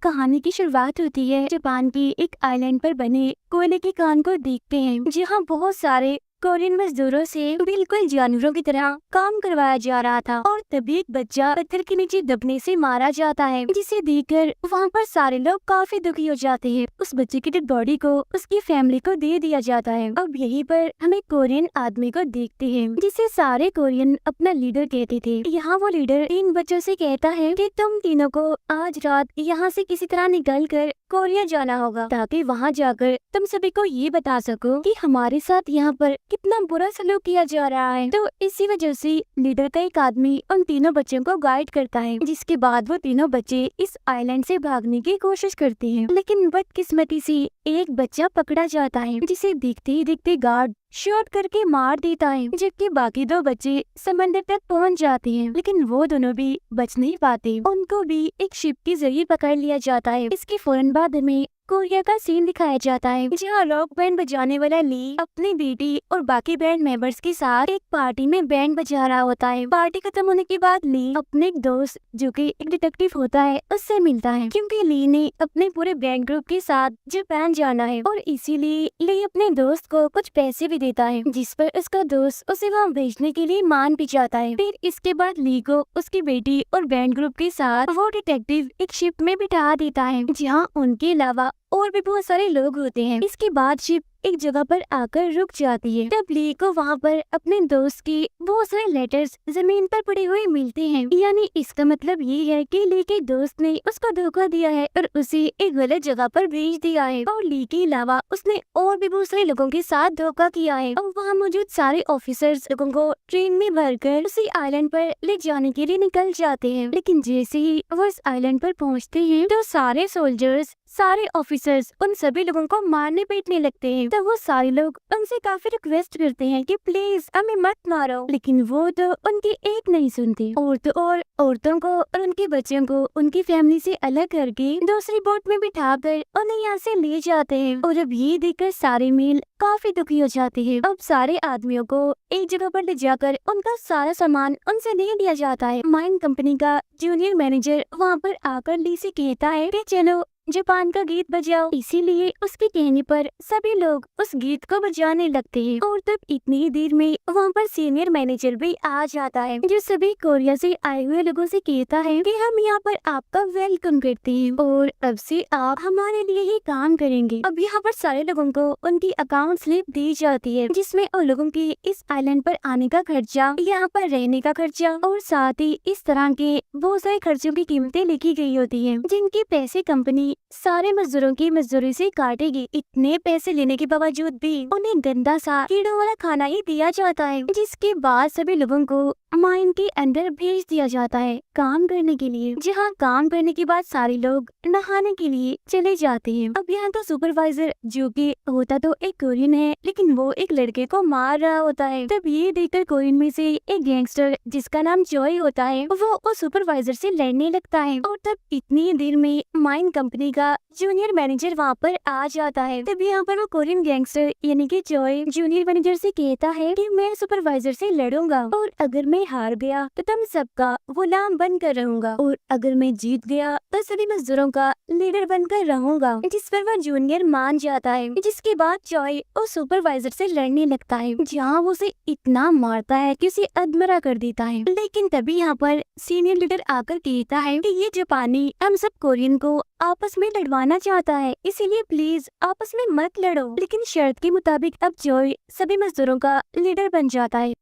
कहानी की शुरुआत होती है जापान की एक आइलैंड पर बने कोयले की खान को देखते हैं, जहाँ बहुत सारे कोरियन मजदूरों से बिल्कुल जानवरों की तरह काम करवाया जा रहा था। और तभी एक बच्चा पत्थर के नीचे दबने से मारा जाता है, जिसे देखकर वहाँ पर सारे लोग काफी दुखी हो जाते हैं। उस बच्चे की डेड बॉडी को उसकी फैमिली को दे दिया जाता है। अब यहीं पर हमें कोरियन आदमी को देखते हैं, जिसे सारे कोरियन अपना लीडर कहते थे। यहाँ वो लीडर इन बच्चों से कहता है कि तुम तीनों को आज रात यहाँ से किसी तरह निकल कर कोरिया जाना होगा, ताकि वहाँ जाकर तुम सभी को ये बता सको कि हमारे साथ यहाँ पर कितना बुरा सलूक किया जा रहा है। तो इसी वजह से लीडर का एक आदमी उन तीनों बच्चों को गाइड करता है, जिसके बाद वो तीनों बच्चे इस आइलैंड से भागने की कोशिश करते हैं। लेकिन बदकिस्मती से एक बच्चा पकड़ा जाता है, जिसे दिखते ही दिखते गार्ड शॉट करके मार देता है, जबकि बाकी दो बच्चे समंदर तक पहुंच जाते हैं। लेकिन वो दोनों भी बच नहीं पाते, उनको भी एक शिप के जरिए पकड़ लिया जाता है। इसके फौरन बाद हमें कोरिया का सीन दिखाया जाता है, जहाँ रॉक बैंड बजाने वाला ली अपनी बेटी और बाकी बैंड मेंबर्स के साथ एक पार्टी में बैंड बजा रहा होता है। पार्टी खत्म होने के बाद ली अपने एक दोस्त जो कि एक डिटेक्टिव होता है उससे मिलता है, क्योंकि ली ने अपने पूरे बैंड ग्रुप के साथ जापान जाना है और इसीलिए ली अपने दोस्त को कुछ पैसे भी देता है, जिस पर उसका दोस्त उसे वहाँ भेजने के लिए मान भी जाता है। फिर इसके बाद ली को उसकी बेटी और बैंड ग्रुप के साथ वो डिटेक्टिव एक शिप में बिठा देता है, जहाँ उनके अलावा और भी बहुत सारे लोग होते हैं। इसके बाद शिप एक जगह पर आकर रुक जाती है। तब ली को वहाँ पर अपने दोस्त के बहुत सारे लेटर्स जमीन पर पड़े हुए मिलते हैं। यानी इसका मतलब ये है कि ली के दोस्त ने उसको धोखा दिया है और उसे एक गलत जगह पर भेज दिया है। और ली के अलावा उसने और भी बहुत सारे लोगों के साथ धोखा किया है। और वहाँ मौजूद सारे ऑफिसर्स लोगों को ट्रेन में भरकर उसी आइलैंड पर ले जाने के लिए निकल जाते हैं। लेकिन जैसे ही वो इस आइलैंड पर पहुँचते हैं तो सारे सोल्जर्स, सारे ऑफिसर्स उन सभी लोगों को मारने पीटने लगते हैं। तो वो सारे लोग उनसे काफी रिक्वेस्ट करते हैं कि प्लीज हमें मत मारो, लेकिन वो तो उनकी एक नहीं सुनती। औरतों को और उनके बच्चों को उनकी फैमिली से अलग करके दूसरी बोट में बिठाकर उन्हें यहाँ से ले जाते हैं। और अब ये देखकर सारे मेल काफी दुखी हो जाते हैं। अब सारे आदमियों को एक जगह पर ले जाकर उनका सारा सामान उनसे ले लिया जाता है। माइन कंपनी का जूनियर मैनेजर वहाँ पर आकर ली से कहता है कि चलो जापान का गीत बजाओ। इसीलिए उसके कहने पर सभी लोग उस गीत को बजाने लगते हैं। और तब इतनी ही देर में वहाँ पर सीनियर मैनेजर भी आ जाता है, जो सभी कोरिया से आए हुए लोगों से कहता है कि हम यहाँ पर आपका वेलकम करते हैं और अब से आप हमारे लिए ही काम करेंगे। अब यहाँ पर सारे लोगों को उनकी अकाउंट स्लिप दी जाती है, जिसमें उन लोगों के इस आइलैंड पर आने का खर्चा, यहाँ पर रहने का खर्चा और साथ ही इस तरह के बहुत सारे खर्चों की कीमतें लिखी गई होती है, जिनके पैसे कंपनी सारे मजदूरों की मजदूरी से काटेगी। इतने पैसे लेने के बावजूद भी उन्हें गंदा सा कीड़ों वाला खाना ही दिया जाता है, जिसके बाद सभी लोगों को माइन के अंदर भेज दिया जाता है काम करने के लिए, जहाँ काम करने के बाद सारे लोग नहाने के लिए चले जाते हैं। अब यहाँ तो सुपरवाइजर, जो कि होता तो एक कोरियन है, लेकिन वो एक लड़के को मार रहा होता है। तब ये देखकर कोरियन में से एक गैंगस्टर, जिसका नाम जॉय होता है, वो उस सुपरवाइजर से लड़ने लगता है। और तब इतनी देर में माइन कंपनी का जूनियर मैनेजर वहाँ पर आ जाता है। तब यहाँ पर वो कोरियन गैंगस्टर यानी कि जॉय जूनियर मैनेजर से कहता है कि मैं सुपरवाइजर से लड़ूंगा और अगर मैं हार गया तो तुम सबका गुलाम बनकर रहूंगा, और अगर मैं जीत गया तो सभी मजदूरों का लीडर बनकर रहूंगा। जिस पर वो जूनियर मान जाता है, जिसके बाद जॉय उस सुपरवाइजर से लड़ने लगता है, जहाँ वो उसे इतना मारता है कि उसे अधमरा कर देता है। लेकिन तभी यहाँ पर सीनियर लीडर आकर कहता है कि ये जापानी हम सब कोरियन को आपस में लड़वाना चाहता है, इसीलिए प्लीज आपस में मत लड़ो। लेकिन शर्त के मुताबिक अब जॉय सभी मजदूरों का लीडर बन जाता है।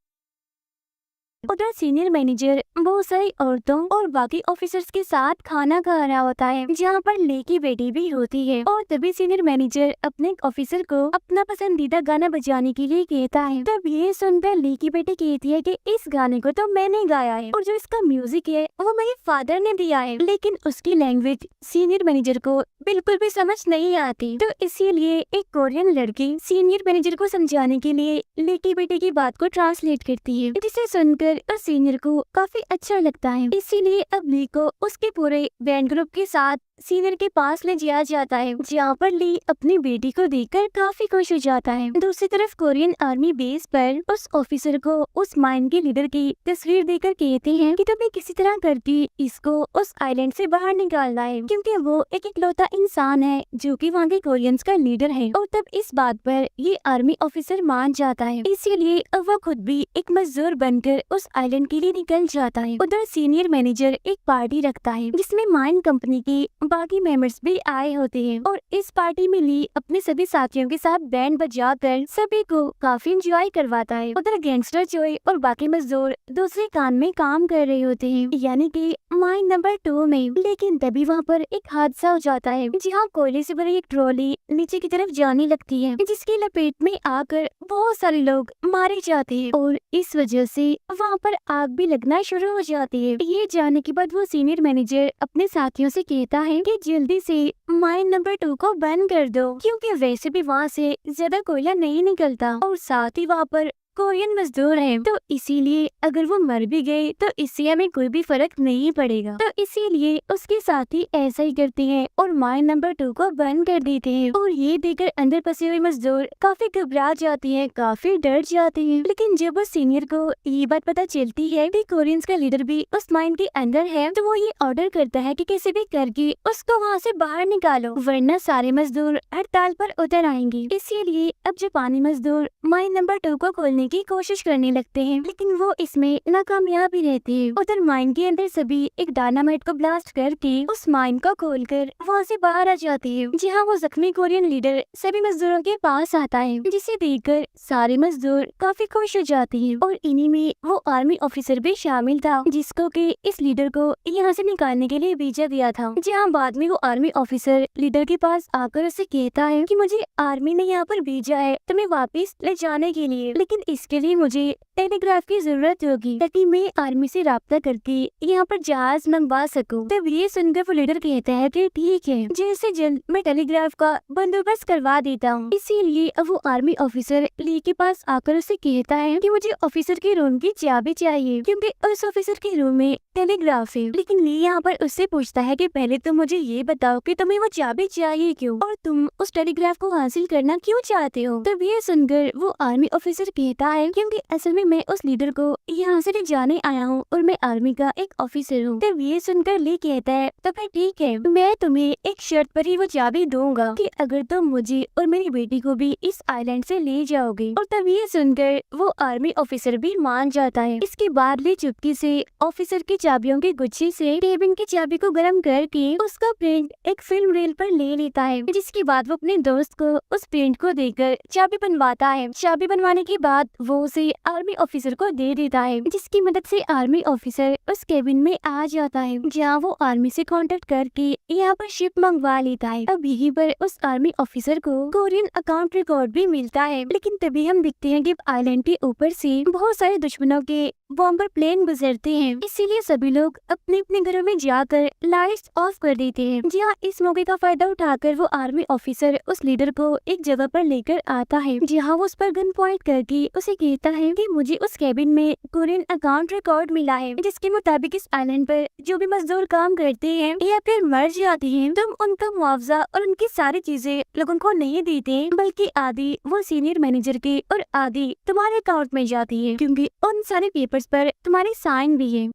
उधर सीनियर मैनेजर बहुत सारी औरतों और बाकी ऑफिसर्स के साथ खाना खा रहा होता है, जहाँ पर ली की बेटी भी होती है। और तभी सीनियर मैनेजर अपने ऑफिसर को अपना पसंदीदा गाना बजाने के लिए कहता है। तब ये सुनकर ली की बेटी कहती है कि इस गाने को तो मैंने गाया है और जो इसका म्यूजिक है वो मेरे फादर ने दिया है, लेकिन उसकी लैंग्वेज सीनियर मैनेजर को बिल्कुल भी समझ नहीं आती। तो इसीलिए एक कोरियन लड़की सीनियर मैनेजर को समझाने के लिए ली की बेटी की बात को ट्रांसलेट करती है, जिसे सुनकर और सीनियर को काफी अच्छा लगता है। इसीलिए अब ली को उसके पूरे बैंड ग्रुप के साथ सीनियर के पास ले जाया जाता है, जहाँ पर ली अपनी बेटी को देखकर काफी खुश हो जाता है। दूसरी तरफ कोरियन आर्मी बेस पर उस ऑफिसर को उस माइन के लीडर की तस्वीर देकर कहते हैं कि तुम्हें किसी तरह करके इसको उस आइलैंड से बाहर निकालना है, क्योंकि वो एक इकलौता इंसान है जो कि वहाँ के कोरियंस का लीडर है। और तब इस बात पर ये आर्मी ऑफिसर मान जाता है, इसीलिए अब वो खुद भी एक मजदूर बनकर उस आइलैंड के लिए निकल जाता है। उधर सीनियर मैनेजर एक पार्टी रखता है जिसमें माइन कंपनी के बाकी मेंबर्स भी आए होते हैं, और इस पार्टी में ली अपने सभी साथियों के साथ बैंड बजाकर सभी को काफी एंजॉय करवाता है। उधर गैंगस्टर जोय और बाकी मजदूर दूसरे कान में काम कर रहे होते हैं, यानी कि माइन नंबर 2 में। लेकिन तभी वहाँ पर एक हादसा हो जाता है, जहाँ कोयले से भरी एक ट्रॉली नीचे की तरफ जाने लगती है, जिसकी लपेट में आकर बहुत सारे लोग मारे जाते हैं और इस वजह से वहाँ पर आग भी लगना शुरू हो जाती है। ये जाने के बाद वो सीनियर मैनेजर अपने साथियों से कहता है कि जल्दी से माइन नंबर 2 को बंद कर दो, क्योंकि वैसे भी वहाँ से ज्यादा कोयला नहीं निकलता और साथ ही वहाँ पर कोरियन मजदूर हैं, तो इसीलिए अगर वो मर भी गए तो इससे हमें कोई भी फर्क नहीं पड़ेगा। तो इसीलिए उसके साथी ऐसा ही करते हैं और माइन नंबर 2 को बंद कर देते हैं। और ये देखकर अंदर फंसे हुए मजदूर काफी घबरा जाती हैं, काफी डर जाते हैं। लेकिन जब उस सीनियर को ये बात पता चलती है कि कोरियंस का लीडर भी उस माइन के अंदर है, तो वो ये ऑर्डर करता है कि किसी भी करके उसको वहाँ से बाहर निकालो, वरना सारे मजदूर हड़ताल पर उतर आएंगे। इसीलिए अब जापानी मजदूर माइन नंबर 2 को खोलने की कोशिश करने लगते हैं, लेकिन वो इसमें नाकामयाब ही रहते हैं। उधर माइन के अंदर सभी एक डायनामाइट को ब्लास्ट करके उस माइन को खोलकर वहाँ से बाहर आ जाते हैं, जहाँ वो जख्मी कोरियन लीडर सभी मजदूरों के पास आता है, जिसे देखकर सारे मजदूर काफी खुश हो जाते हैं। और इन्हीं में वो आर्मी ऑफिसर भी शामिल था, जिसको कि इस लीडर को यहाँ से निकालने के लिए भेजा गया था। जहाँ बाद में वो आर्मी ऑफिसर लीडर के पास आकर उसे कहता है कि मुझे आर्मी ने यहाँ पर भेजा है तुम्हें वापस ले जाने के लिए, लेकिन इसके लिए मुझे टेलीग्राफ की जरूरत होगी ताकि मैं आर्मी से राब्ता करके यहाँ पर जहाज मंगवा सकूं। तब ये सुनकर वो लीडर कहता है कि ठीक है, जल्द से जल्द मैं टेलीग्राफ का बंदोबस्त करवा देता हूँ। इसीलिए अब वो आर्मी ऑफिसर ली के पास आकर उसे कहता है कि मुझे ऑफिसर के रूम की चाबी चाहिए, क्योंकि उस ऑफिसर के रूम में टेलीग्राफ है। लेकिन ली यहाँ पर उससे पूछता है कि पहले तुम मुझे ये बताओ कि तुम्हें वो चाबी चाहिए क्यों, और तुम उस टेलीग्राफ को हासिल करना क्यों चाहते हो। तब ये सुनकर वो आर्मी ऑफिसर कहता है क्योंकि असल में मैं उस लीडर को यहाँ से ले जाने आया हूँ और मैं आर्मी का एक ऑफिसर हूँ। तब ये सुनकर ली कहता है तो फिर ठीक है, मैं तुम्हें एक शर्त पर ही वो चाबी दूंगा कि अगर तुम मुझे और मेरी बेटी को भी इस आइलैंड से ले जाओगे। और तब ये सुनकर वो आर्मी ऑफिसर भी मान जाता है। इसके बाद ली चुपके से ऑफिसर की चाबियों के गुच्छे से केबिन की चाबी को गर्म करके उसका प्रिंट एक फिल्म रेल पर ले लेता है, जिसके बाद वो अपने दोस्त को उस प्रिंट को देकर चाबी बनवाता है। चाबी बनवाने के बाद वो उसे आर्मी ऑफिसर को दे देता है, जिसकी मदद से आर्मी ऑफिसर उस केबिन में आ जाता है, जहाँ वो आर्मी से कांटेक्ट करके यहाँ पर शिप मंगवा लेता है। अब यहीं पर उस आर्मी ऑफिसर को कोरियन अकाउंट रिकॉर्ड भी मिलता है। लेकिन तभी हम देखते हैं कि आइलैंड के ऊपर से बहुत सारे दुश्मनों के बॉम्बर प्लेन गुजरते हैं, इसीलिए सभी लोग अपने अपने घरों में जाकर लाइट्स ऑफ कर देते हैं। जहाँ इस मौके का फायदा उठाकर वो आर्मी ऑफिसर उस लीडर को एक जगह पर लेकर आता है, जहाँ वो उस पर गन पॉइंट करके उसे कहता है कि मुझे उस केबिन में कोरियन अकाउंट रिकॉर्ड मिला है, जिसके मुताबिक इस आइलैंड पर जो भी मजदूर काम करते हैं या फिर मर जाते हैं, तुम उनका मुआवजा और उनकी सारी चीजें लोगों को नहीं देते, बल्कि आधी वो सीनियर मैनेजर के और आधी तुम्हारे अकाउंट में जाती है, क्योंकि उन सारे पेपर्स पर तुम्हारी साइन भी है।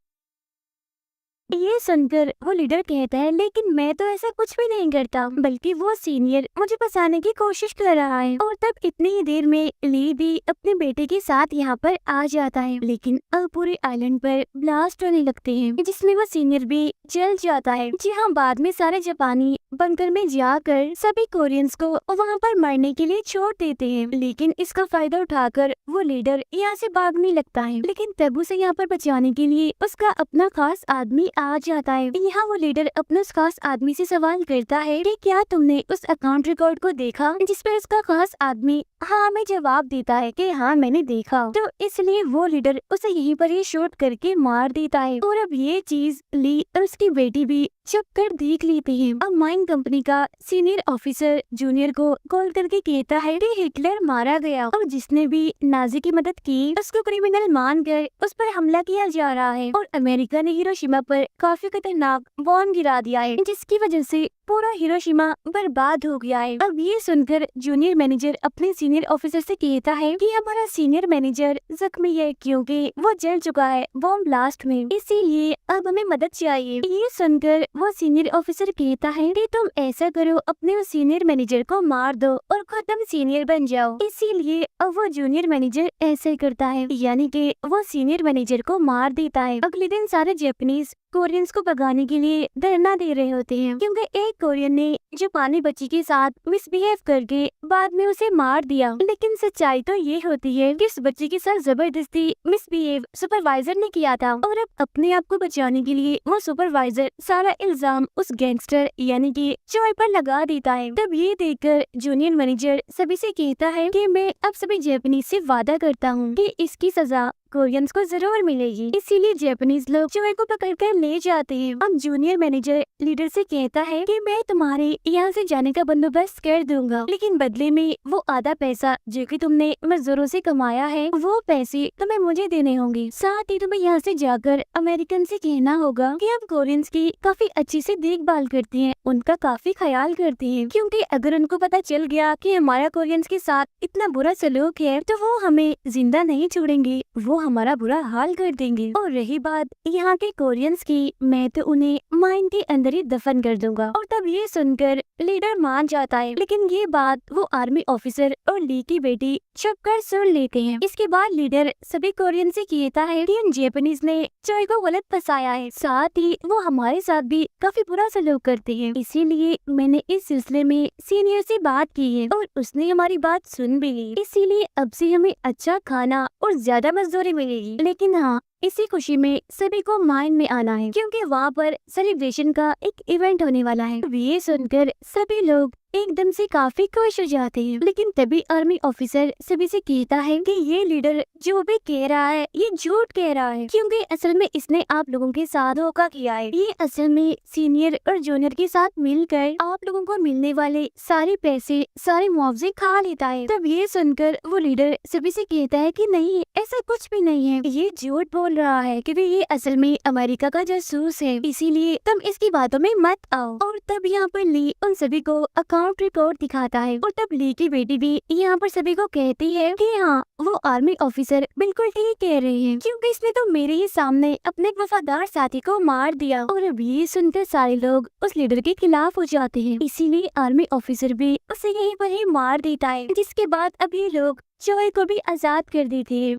ये सुनकर वो लीडर कहता है लेकिन मैं तो ऐसा कुछ भी नहीं करता, बल्कि वो सीनियर मुझे फंसाने की कोशिश कर रहा है। और तब इतनी ही देर में ली भी अपने बेटे के साथ यहाँ पर आ जाता है, लेकिन अब पूरे आइलैंड पर ब्लास्ट होने लगते हैं, जिसमें वो सीनियर भी जल जाता है। जी हाँ, बाद में सारे जापानी बंकर में जाकर सभी कोरियंस को वहाँ पर मरने के लिए छोड़ देते हैं, लेकिन इसका फायदा उठाकर वो लीडर यहाँ से भागने लगता है। लेकिन तब उसे यहाँ पर बचाने के लिए उसका अपना खास आदमी आ जाता है। यहाँ वो लीडर अपने उस खास आदमी से सवाल करता है कि क्या तुमने उस अकाउंट रिकॉर्ड को देखा, जिस पर उसका खास आदमी हाँ में जवाब देता है कि हाँ मैंने देखा। तो इसलिए वो लीडर उसे यहीं पर ही शूट करके मार देता है। और अब ये चीज ली और उसकी बेटी भी छुप कर देख लेती है। अब माइन कंपनी का सीनियर ऑफिसर जूनियर को कॉल करके कहता है कि हिटलर मारा गया और जिसने भी नाजी की मदद की उसको क्रिमिनल मानकर उस पर हमला किया जा रहा है, और अमेरिका ने हिरोशिमा पर काफी खतरनाक बॉम्ब गिरा दिया है, जिसकी वजह से पूरा हिरोशिमा बर्बाद हो गया है। अब ये सुनकर जूनियर मैनेजर अपने सीनियर ऑफिसर से कहता है कि हमारा सीनियर मैनेजर जख्मी है क्योंकि वो जल चुका है बॉम्ब ब्लास्ट में, इसीलिए अब हमें मदद चाहिए। ये सुनकर वो सीनियर ऑफिसर कहता है कि तुम ऐसा करो, अपने उस सीनियर मैनेजर को मार दो और खुद तुम सीनियर बन जाओ। इसीलिए अब वो जूनियर मैनेजर ऐसे करता है, यानी कि वो सीनियर मैनेजर को मार देता है। अगले दिन सारे जापानीज कोरियंस को भगाने के लिए धरना दे रहे होते हैं क्योंकि एक कोरियन ने जापानी बच्ची के साथ मिसबिहेव करके बाद में उसे मार दिया। लेकिन सच्चाई तो ये होती है कि उस बच्ची के साथ जबरदस्ती मिसबिहेव सुपरवाइजर ने किया था और अब अपने आप को बचाने के लिए वो सुपरवाइजर सारा इल्जाम उस गैंगस्टर यानी कि चोई पर लगा देता है। तब ये देखकर जूनियर मैनेजर सभी से कहता है कि मैं अब सभी जापानीज से वादा करता हूँ कि इसकी सजा कोरियंस को जरूर मिलेगी। इसीलिए जापानीज लोग चोई को पकड़कर ले जाते हैं। अब जूनियर मैनेजर लीडर से कहता है कि मैं तुम्हारे यहाँ से जाने का बंदोबस्त कर दूंगा, लेकिन बदले में वो आधा पैसा जो कि तुमने मजदूरों से कमाया है वो पैसे तुम्हें मुझे देने होंगे। साथ ही तुम्हें यहाँ से जाकर अमेरिकन से कहना होगा कि हम कोरियंस की काफी अच्छी से देखभाल करते हैं, उनका काफी ख्याल करते हैं, क्योंकि अगर उनको पता चल गया कि हमारा कोरियंस के साथ इतना बुरा सलूक है तो वो हमें जिंदा नहीं छोड़ेंगे, वो हमारा बुरा हाल कर देंगे। और रही बात यहाँ के कोरियंस की, मैं तो उन्हें माइन के अंदर ही दफन कर दूंगा। और तब ये सुनकर लीडर मान जाता है, लेकिन ये बात वो आर्मी ऑफिसर और ली की बेटी छुप कर सुन लेते हैं। इसके बाद लीडर सभी कोरियन से कहता है कि उन जापानीज ने चोई को गलत फंसाया है, साथ ही वो हमारे साथ भी काफी बुरा सलूक करते हैं, इसीलिए मैंने इस सिलसिले में सीनियर से बात की है और उसने हमारी बात सुन भी ली। इसीलिए अब से हमें अच्छा खाना और ज्यादा मजदूरी मिलेगी, लेकिन हाँ इसी खुशी में सभी को माइन में आना है क्योंकि वहाँ पर सेलिब्रेशन का एक इवेंट होने वाला है। ये सुनकर सभी लोग एकदम से काफी खुश हो जाते हैं, लेकिन तभी आर्मी ऑफिसर सभी से कहता है कि ये लीडर जो भी कह रहा है ये झूठ कह रहा है, क्योंकि असल में इसने आप लोगों के साथ धोखा किया है। ये असल में सीनियर और जूनियर के साथ मिलकर आप लोगों को मिलने वाले सारे पैसे सारे मुआवजे खा लेता है। तब ये सुनकर वो लीडर सभी से कहता है कि नहीं, ऐसा कुछ भी नहीं है, ये झूठ बोल रहा है क्योंकि ये असल में अमेरिका का जासूस है, इसीलिए तुम इसकी बातों में मत आओ। और तब यहाँ पर ली उन सभी को अकाउंट रिपोर्ट दिखाता है और तब ली की बेटी भी यहाँ पर सभी को कहती है कि हाँ वो आर्मी ऑफिसर बिल्कुल ठीक कह रहे हैं, क्योंकि इसने तो मेरे ही सामने अपने वफादार साथी को मार दिया। और अब ये सुनकर सारे लोग उस लीडर के खिलाफ हो जाते हैं, इसीलिए आर्मी ऑफिसर भी उसे यहीं पर ही मार देता है, जिसके बाद अब ये लोग चोई को भी आजाद कर देते हैं।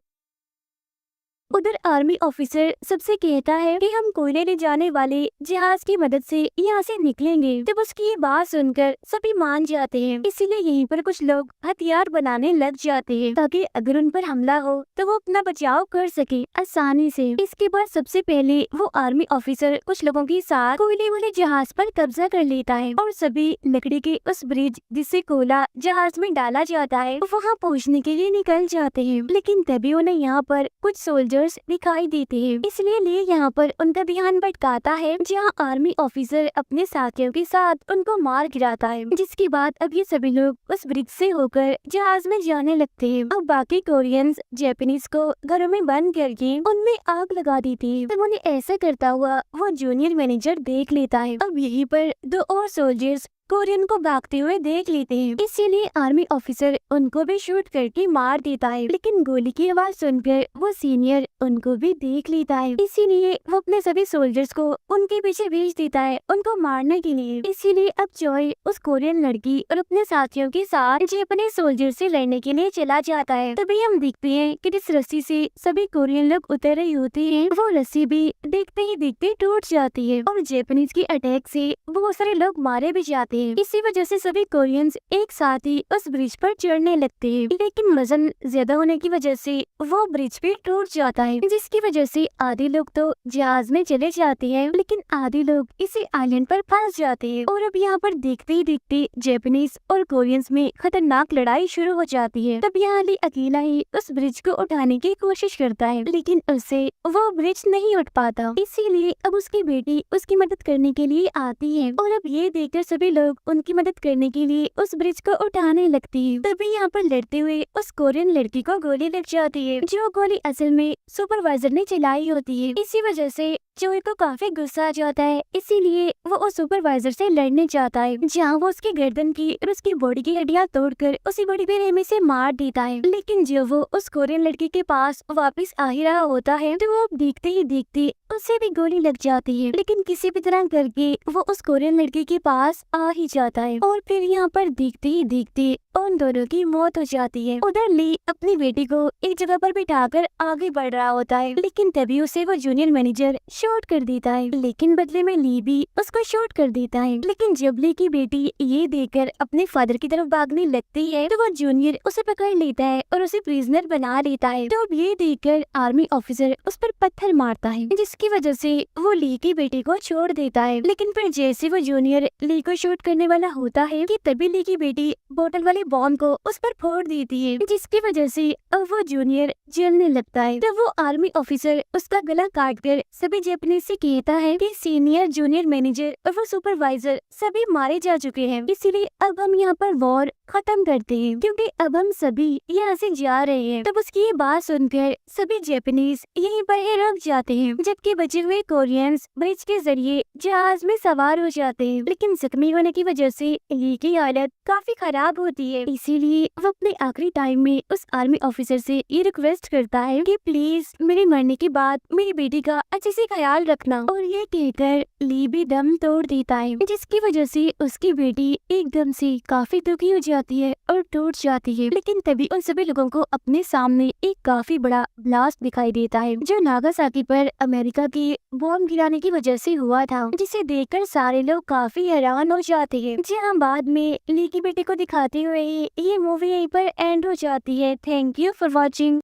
उधर आर्मी ऑफिसर सबसे कहता है कि हम कोयले ले जाने वाले जहाज की मदद से यहाँ से निकलेंगे। जब उसकी ये बात सुनकर सभी मान जाते हैं, इसीलिए यहीं पर कुछ लोग हथियार बनाने लग जाते हैं ताकि अगर उन पर हमला हो तो वो अपना बचाव कर सके आसानी से। इसके बाद सबसे पहले वो आर्मी ऑफिसर कुछ लोगों के साथ कोयले वाले जहाज पर कब्जा कर लेता है और सभी लकड़ी के उस ब्रिज जिससे कोयला जहाज में डाला जाता है वहाँ पहुँचने के लिए निकल जाते हैं। लेकिन तभी उन्हें यहाँ पर कुछ सोल्जर दिखाई देते हैं, इसलिए ले यहाँ पर उनका ध्यान भटकाता है जहाँ आर्मी ऑफिसर अपने साथियों के साथ उनको मार गिराता है। जिसके बाद अब ये सभी लोग उस ब्रिज से होकर जहाज में जाने लगते हैं। अब बाकी कोरियंस जापानीज को घरों में बंद करके उनमें आग लगा देती है। तब उन्हें ऐसा करता हुआ वो जूनियर मैनेजर देख लेता है। अब यहीं पर दो और सोल्जर्स कोरियन को भागते हुए देख लेते हैं, इसीलिए आर्मी ऑफिसर उनको भी शूट करके मार देता है। लेकिन गोली की आवाज सुनकर वो सीनियर उनको भी देख लेता है, इसीलिए वो अपने सभी सोल्जर्स को उनके पीछे भेज देता है उनको मारने के लिए। इसीलिए अब चोई उस कोरियन लड़की और अपने साथियों के साथ जापानी सोल्जर से लड़ने के लिए चला जाता है। तभी हम देखते हैं कि जिस रस्सी से सभी कोरियन लोग उतर रहे होते हैं वो रस्सी भी देखते ही देखते टूट जाती है और जापानीज की अटैक से बहुत सारे लोग मारे भी जाते हैं। इसी वजह से सभी कोरियंस एक साथ ही उस ब्रिज पर चढ़ने लगते हैं, लेकिन वजन ज्यादा होने की वजह से वो ब्रिज भी टूट जाता है, जिसकी वजह से आधे लोग तो जहाज में चले जाते हैं लेकिन आधे लोग इसी आइलैंड पर फंस जाते हैं। और अब यहाँ पर देखते ही देखते जापानीज और कोरियंस में खतरनाक लड़ाई शुरू हो जाती है। तब यहाँ अली अकेला ही उस ब्रिज को उठाने की कोशिश करता है, लेकिन उससे वो ब्रिज नहीं उठ पाता, इसीलिए अब उसकी बेटी उसकी मदद करने के लिए आती है। और अब ये देखकर सभी लोग उनकी मदद करने के लिए उस ब्रिज को उठाने लगती है। तभी यहाँ पर लड़ते हुए उस कोरियन लड़की को गोली लग जाती है, जो गोली असल में सुपरवाइजर ने चलाई होती है। इसी वजह से जोई को काफी गुस्सा आ जाता है, इसीलिए वो उस सुपरवाइजर से लड़ने जाता है, जहाँ वो उसकी गर्दन की और उसकी बॉडी की हड्डियाँ तोड़कर उसी बड़ी बेरहमी से मार देता है। लेकिन जब वो उस कोरियन लड़की के पास वापस आ ही रहा होता है तो वो देखते ही देखते उसे भी गोली लग जाती है, लेकिन किसी भी तरह करके वो उस कोरियन लड़की के पास आ ही जाता है और फिर यहाँ पर देखते ही देखते उन दोनों की मौत हो जाती है। उधर ली अपनी बेटी को एक जगह पर बिठाकर आगे बढ़ रहा होता है, लेकिन तभी उसे वो जूनियर मैनेजर शॉट कर देता है, लेकिन बदले में ली भी उसको शॉट कर देता है। लेकिन जब ली की बेटी ये देखकर अपने फादर की तरफ भागने लगती है तो वो जूनियर उसे पकड़ लेता है और उसे प्रिजनर बना लेता है। तो अब ये देखकर आर्मी ऑफिसर उस पर पत्थर मारता है, जिसकी वजह से वो ली की बेटी को छोड़ देता है। लेकिन फिर जैसे वो जूनियर ली को शूट करने वाला होता है कि तभी ली की बेटी बोतल वाले बॉम्ब को उस पर फोड़ देती है, जिसकी वजह से अब वो जूनियर जलने लगता है। तब वो आर्मी ऑफिसर उसका गला काट कर सभी जापानीज से कहता है कि सीनियर जूनियर मैनेजर और वो सुपरवाइजर सभी मारे जा चुके हैं, इसीलिए अब हम यहाँ पर वॉर खत्म करते हैं, क्योंकि अब हम सभी यहाँ से जा रहे हैं। तब उसकी ये बात सुनकर सभी जापानीज यहीं पर ही रुक जाते हैं, जबकि बचे हुए कोरियंस ब्रिज के जरिए जहाज में सवार हो जाते हैं। लेकिन जख्मी होने की वजह से ली की हालत काफी खराब होती है, इसीलिए वो अपने आखिरी टाइम में उस आर्मी ऑफिसर से ये रिक्वेस्ट करता है कि प्लीज मेरे मरने के बाद मेरी बेटी का अच्छे से ख्याल रखना। और ये कहकर ली भी दम तोड़ देता है, जिसकी वजह से उसकी बेटी एकदम से काफी दुखी हो जाती है और टूट जाती है। लेकिन तभी उन सभी लोगों को अपने सामने एक काफी बड़ा ब्लास्ट दिखाई देता है, जो नागासाकी पर अमेरिका की बॉम्ब गिराने की वजह से हुआ था, जिसे देखकर सारे लोग काफी हैरान हो जाते हैं। जहाँ बाद में ली की बेटी को दिखाते हुए ये मूवी यहीं पर एंड हो जाती है। Thank you for watching.